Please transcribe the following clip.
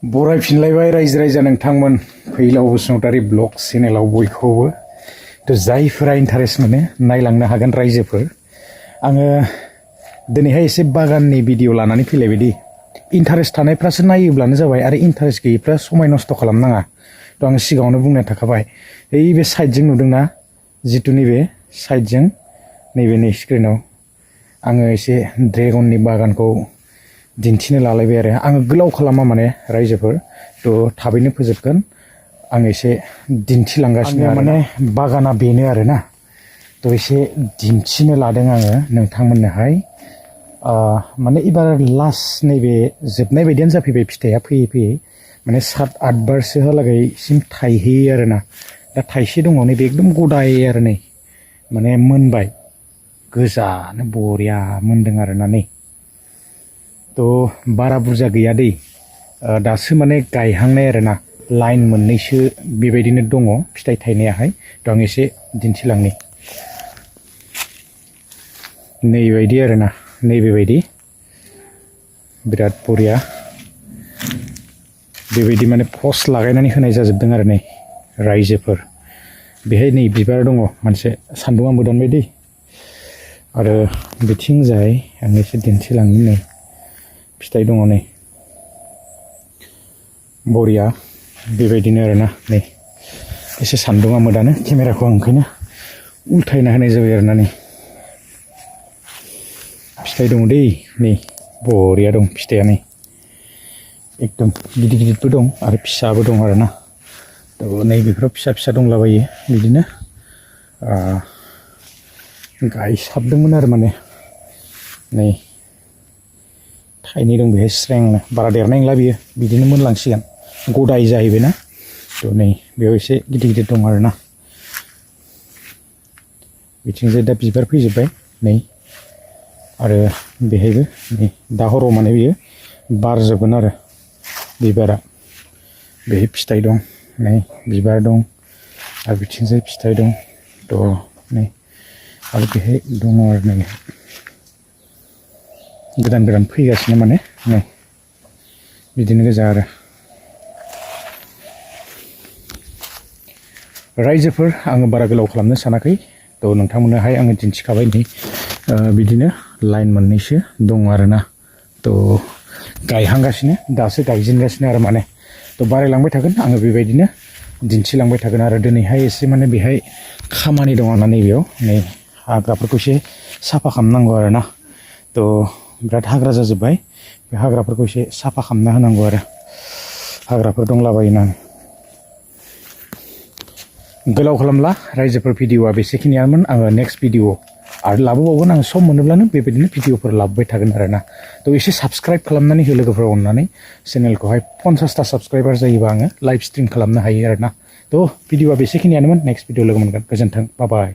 बरायफिनलायबाय रायजो राजा नोंथांमोन फैलाव बसुमतारी ब्लग चेनेलाव बयखौबो तो जायफोरा इन्टारेस्ट मोनो नायलांनो हागोन रायजोफोर आङो दिनैहाय एसे बागाननि भिडिअ लानानै फैलायबायदि इन्टारेस्ट थानायफ्रासो नायोब्लानो जाबाय आरो इन्टारेस्ट गैयैफ्रा समाय नस्त खालामनाङा तो आङो सिगाङावनो बुंनो थाखाबाय ओइ बे साइडजों नुदोंना जितु नैबे साइडजों नैबे नै स्क्रिनाव आङो एसे ड्रेगननि बागानखौ दिन्थिनो लालायबाय आरो आङो गोलाव खालामा माने रायजोफोर तो थाबैनो फोजोबगोन आं एसे दिन्थिलांगासिनो माने बागाना बेनो आरोना तो एसे दिन्थिनो लादों आङो नोंथांमोननोहाय माने एबार लास्ट नैबे जोबनाय बायदियानो जाफैबाय फिथाइया फैयै फैयै माने 7-8 बारसोहालागैसिम थाइहैयो आरोना दा थाइसे दङ नैबे एकदम गदाय आरो नै माने मोनबाय गोजानो बरिया मोनदों आरोना नै तो बारा बुरजा गैया दै दासो माने गायहांनाय आरोना लाइन मोननैसो बेबायदिनो दङ फिथाइ थायनायाहाय तो आं एसे दिन्थिलांनि नैबायदि आरोना नैबेबायदि बिराद बरिया बेबायदि माने पस्ट लागायनानै होनाय जाजोबदों आरो नै रायजोफोर बेहाय नै बिबार दङ मोनसे सान्दुङा मोदानबाय दै आरो बिथिंजाय आं एसे दिन्थिलांनि नै फिथाइ दङ नै बरिया बेबायदिनो आरोना नै एसे सान्दुङा मोदानो केमेराखौ आं ओंखायनो उल्थायना होनाय जाबाय आरोना नै फिथाइ दङ दै नै बरिया दं फिथाइया नै एकदम गिदिर गिदिरबो दं आरो फिसाबो दं आरोना तो नैबेफोराव फिसा फिसा दंलाबायो बिदिनो गायसाबदोंमोन आरो माने नै थाइनै दं बेहाय स्रेंनो बारा देरनाय नंला बियो बिदिनो मोनलांसिगोन गदाय जाहैबायना तो नै बेयाव एसे गिदिर गिदिर दं आरोना बिथिंजाय दा बिबार फैजोब्बाय नै आरो बेहायबो नै दा हराव माने बियो बारजोबगोन आरो बिबारा बेहाय फिथाइ दं नै बिबार दं आरो बिथिंजाय फिथाइ दं तो नै आरो बेहाय दङ आरो नै गोदान गोदान फैगासिनो माने नै बिदिनो गोजा आरो रायजोफोर आङो बारा गोलाव खालामनो सानाखै तो नोंथांमोननोहाय आङो दिन्थिखाबाय नै बिदिनो लाइन मोननैसो दं आरोना तो गायहांगासिनो दासो गायजेनगासिनो आरो माने तो बारायलांबाय थागोन आङो बेबायदिनो दिन्थिलांबाय थागोन आरो दिनैहाय एसे माने बेहाय खामानि दङ आंना नैबेयाव नै हाग्राफोरखौ एसे साफा खालामनांगौ आरोना तो बिराद हाग्रा जाजोब्बाय बे हाग्राफोरखौ एसे साफा खालामना होनांगौ आरो हाग्राफोर दंलाबायोना गोलाव खालामला रायजोफोर भिडिअआ बेसेखिनियानोमोन आङो नेक्स्ट भिडिअ आरो लाबोबावगोन आङो सम मोनोब्लानो बेबायदिनो भिडिअफोर लाबोबाय थागोन आरोना तो एसे साबस्क्राइब खालामनानै हो लोगोफोर अननानै चेनेलखौहाय 50टा साबस्क्राइबार जायोबा आङो लाइभ स्ट्रिम खालामनो हायो आरोना तो भिडिअआ बेसेखिनियानोमोन नेक्स्ट भिडिअ लोगो मोनगोन गोजोन्थों बाय बाय